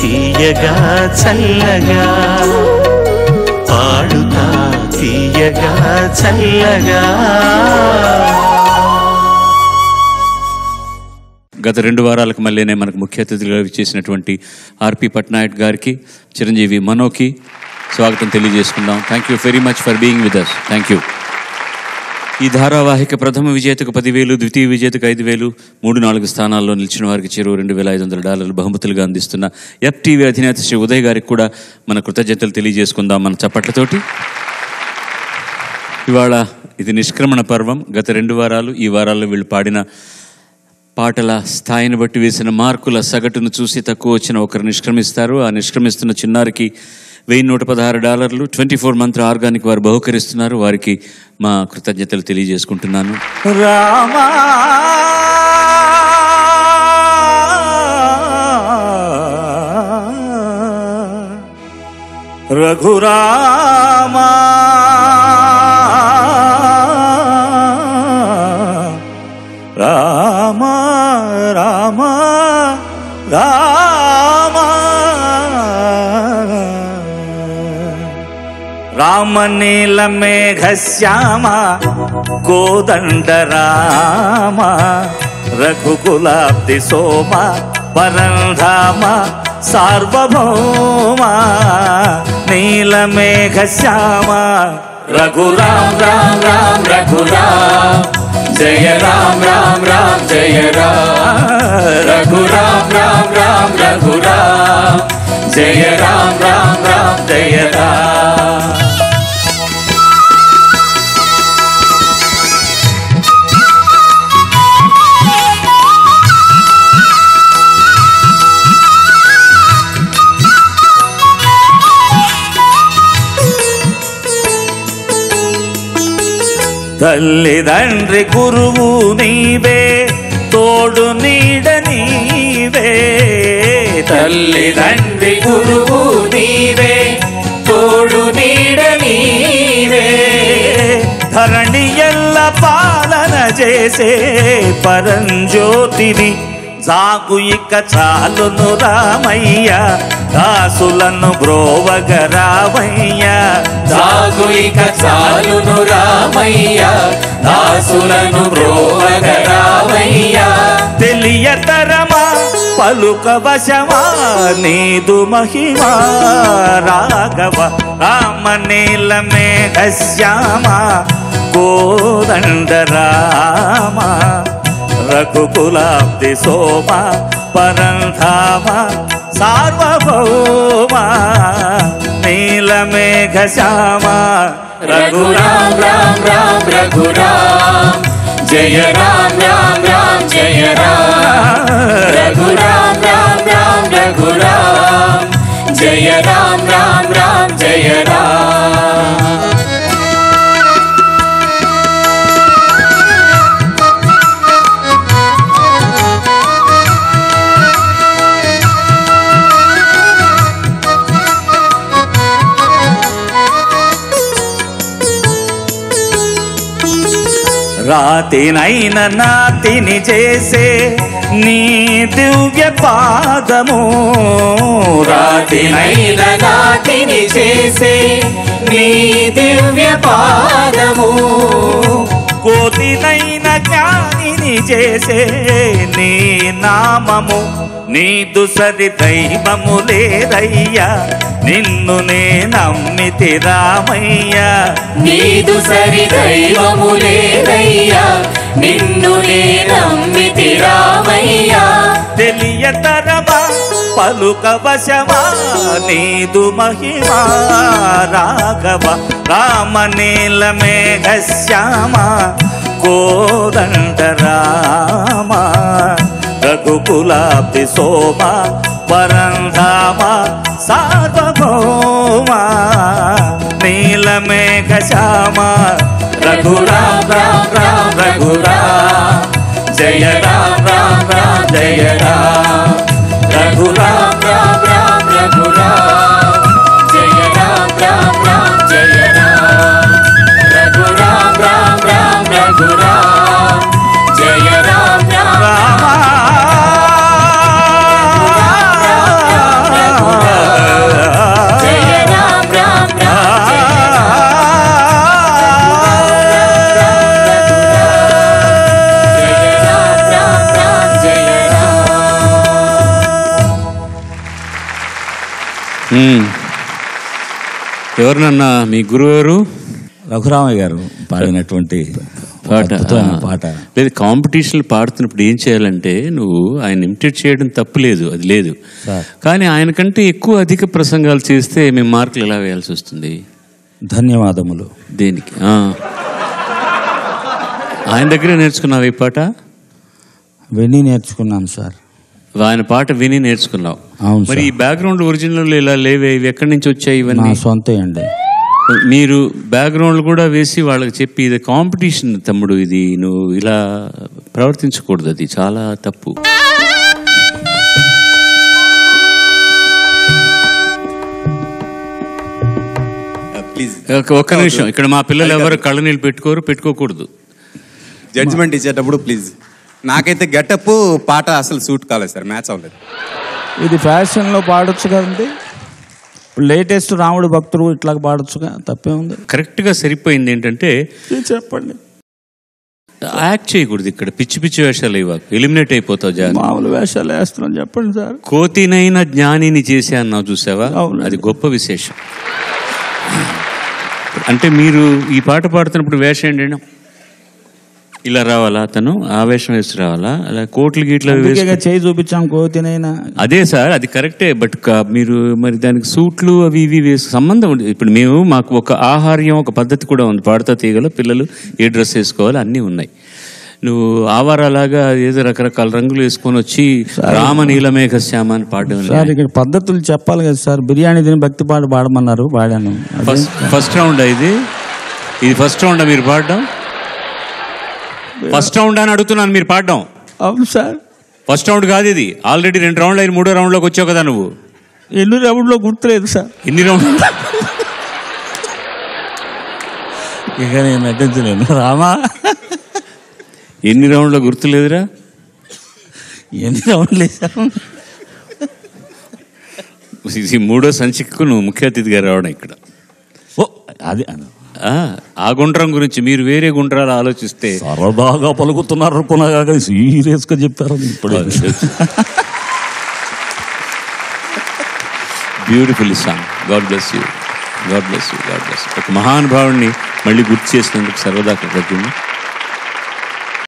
తీయగా చల్లగా, పాడుతా తీయగా చల్లగా. గత 2 వారాలకు మళ్ళీనే మనకు ముఖ్య అతిథులుగా చేసినటువంటి ఆర్పి పట్నాయక్ గారికి, చిరంజీవి మనోకి స్వాగతం తెలియజేసుకుందాం. Thank you very much for being with us. Thank you. ఈ ధారావాహిక ప్రథమ విజేతకు 10,000, ద్వితీయ విజేతకు 5,000, 3-4 స్థానాల్లో నిలిచిన వారికి చెరువు $2,500 బహుమతులుగా అందిస్తున్న FTV అధినేత శ్రీ ఉదయ్ గారికి కూడా మన కృతజ్ఞతలు తెలియజేసుకుందాం మన చప్పట్లతోటి. ఇవాళ ఇది నిష్క్రమణ పర్వం. గత 2 వారాలు, ఈ వారాల్లో వీళ్ళు పాడిన పాటల స్థాయిని బట్టి వేసిన మార్కుల సగటును చూసి తక్కువ వచ్చిన ఒకరు నిష్క్రమిస్తారు. ఆ నిష్క్రమిస్తున్న చిన్నారికి $1,116 24 మంత్ర ఆర్గానిక్ వారు బహుకరిస్తున్నారు. వారికి మా కృతజ్ఞతలు తెలియజేసుకుంటున్నాను. రామా రఘురామా రామ రామ రామ రామ నీల మేఘశ్యామ కోదండ రామ రఘుకులాబ్ది సోమ పరంధామ సార్వభౌమ నీల మేఘశ్యామ రఘురామ రామ రామ రఘురామ జయ రామ రామ రామ జయ రామ రఘురామ రామ రామ రఘురామ జయ రామ రామ రామ జయ రామ. తల్లిదండ్రి గురువు నీవే, తోడు నీడ నీవే. తల్లిదండ్రి గురువు నీవే, తోడు నీడ నీవే. ధరణి ఎల్ల పాలన చేసే పరంజ్యోతిని, సాగు ఇక చాలును రామయ్య, దాసులను బ్రోవగ రామయ్య. సాగు ఇక చాలును రామయ్య, దాసులను బ్రోవగ రామయ్య. తెలియతరమా పలుక వశమా నీదు మహిమా రాఘవ రామ నీల మేఘశ్యామ కోదండ రామ రఘుకులాబ్ది సోమ పరంధామ సార్వభౌమ నీల మేఘశ్యామ రఘురామ రామ రామ రఘురామ జయ రామ రామ రామ జయ రామ రఘురామ రామ రామ రఘురామ జయ రామ రామ రామ జయ రామ. రాతినైన నాతిని చేసే నీ దివ్య పాదము, రాతినైన నాతిని చేసే నీ దివ్య పాదము. కోతినైన జ్ఞానిని చేసే నీ నామము, నీదు సరి దైవము లేదయ్యా, నిన్ను నే నమ్మితి రామయ్య. నీదు సరి దైవము లేదయ్యా, నిన్ను నే నమ్మితి రామయ్య. తెలియతరమా పలుక వశమా నీదు మహిమా రాఘవ రామ నీల మేఘశ్యామ కోదండ రామ రఘుకులాబ్ది సోమ పరంధామ సార్వభౌమ నీల మేఘశ్యామ రఘురామ రామ రామ రఘురామ జయ రామ రామ రామ జయ రామ రఘురామ రామ రామ రఘురామ జయ రామ రామ రామ జయ రామ రఘురామ రామ రామ రఘురామ జయ రామ రామ రామ ఎవరినన్నా మీ గురువు ఎవరు? రఘురామయ్య గారు పాడినటువంటి పాట. పాట లేదు, కాంపిటీషన్లు పాడుతున్నప్పుడు ఏం చేయాలంటే నువ్వు ఆయన ఇమిటేట్ చేయడం తప్పు లేదు, అది లేదు. కానీ ఆయన కంటే ఎక్కువ అధిక ప్రసంగాలు చేస్తే మేము మార్కులు ఎలా వేయాల్సి వస్తుంది? ధన్యవాదములు. దేనికి? ఆయన దగ్గరే నేర్చుకున్నావు ఈ పాట? విని నేర్చుకున్నాను సార్. ఆయన పాట విని నేర్చుకున్నావు. అవును. మరి ఈ బ్యాక్గ్రౌండ్ ఒరిజినల్ ఇలా లేవే, ఇవి ఎక్కడి నుంచి వచ్చాయి ఇవన్నీ? సొంత అండి. మీరు బ్యాక్గ్రౌండ్ కూడా వేసి వాళ్ళకి చెప్పి ఇది కాంపిటీషన్ తమ్ముడు, ఇది నువ్వు ఇలా ప్రవర్తించకూడదు, అది చాలా తప్పు. ఒక్క నిమిషం, ఇక్కడ మా పిల్లలు ఎవరు కళ్ళనీళ్ళు పెట్టుకోకూడదు. జడ్జిమెంట్ ఇచ్చేటప్పుడు ప్లీజ్. నాకైతే గెటప్ పాట అసలు సూట్ కాలేదు సార్, మ్యాచ్ అవ్వలేదు. ఇది ఫ్యాషన్లో పాడొచ్చు కదండి, లేటెస్ట్ రాముడు భక్తుడు ఇట్లా పాడొచ్చుగా, తప్పే ఉంది. కరెక్ట్గా సరిపోయింది. ఏంటంటే చెప్పండి, యాక్ట్ చేయకూడదు ఇక్కడ, పిచ్చి పిచ్చి వేషాలు ఇవ్వకు, ఎలిమినేట్ అయిపోతావు. మామూలు వేషాలు వేస్తున్నాం, చెప్పండి సార్. కోతినైనా జ్ఞానిని చేసే అన్నావు చూసావా, అది గొప్ప విశేషం. అంటే మీరు ఈ పాట పాడుతున్నప్పుడు వేషం ఏంటంటే ఇలా రావాలా, అతను ఆవేశం వేసి రావాలా, అలా కోట్లు గీట్లు చేయి చూపించాం కోతినైనా. అదే సార్, అది కరెక్టే. బట్ మీరు మరి దానికి సూట్లు అవి ఇవి వేసి సంబంధం ఉంది. ఇప్పుడు మాకు ఒక ఆహార్యం, ఒక పద్ధతి కూడా ఉంది. పాడుతా తీగలో పిల్లలు ఏ డ్రెస్ వేసుకోవాలి అన్నీ ఉన్నాయి. నువ్వు ఆవారాలాగా ఏదో రకరకాల రంగులు వేసుకొని వచ్చి రామ నీలమేఘ శ్యామ అని పాడడం. సార్ ఇక్కడ పద్ధతులు చెప్పాలి కదా సార్. బిర్యానీ తిని భక్తి పాట పాడమన్నారు, పాడాను. ఫస్ట్ రౌండ్ ఇది ఫస్ట్ రౌండ్ మీరు పాడడం? ఫస్ట్ రౌండ్ అని అడుగుతున్నాను, మీరు పాడడం? అవును సార్. ఫస్ట్ రౌండ్ కాదు ఇది, ఆల్రెడీ 2 రౌండ్లు అయిన 3వ రౌండ్లోకి వచ్చావు కదా నువ్వు. ఎన్ని రౌండ్లో గుర్తులేదు సార్. ఎన్ని రౌండ్? ఇక నేను నటించలేను రామా. ఎన్ని రౌండ్లో గుర్తులేదురా? ఎన్ని రౌండ్లు వేసాను. ఇది 3వ సంచికకు నువ్వు ముఖ్య అతిథిగా రావడం ఇక్కడ. అది ఆ గుండ్రం గురించి మీరు వేరే గుండ్రాలు ఆలోచిస్తే సరదాగా పలుకుతున్నారు అనుకున్నా, సీరియస్ గా చెప్పారు. ఇప్పుడు beautiful song. God bless you, God bless you, God bless. ఒక మహానుభావుడిని మళ్ళీ గుర్తు చేసినందుకు సర్వదా కృతజ్ఞతలు.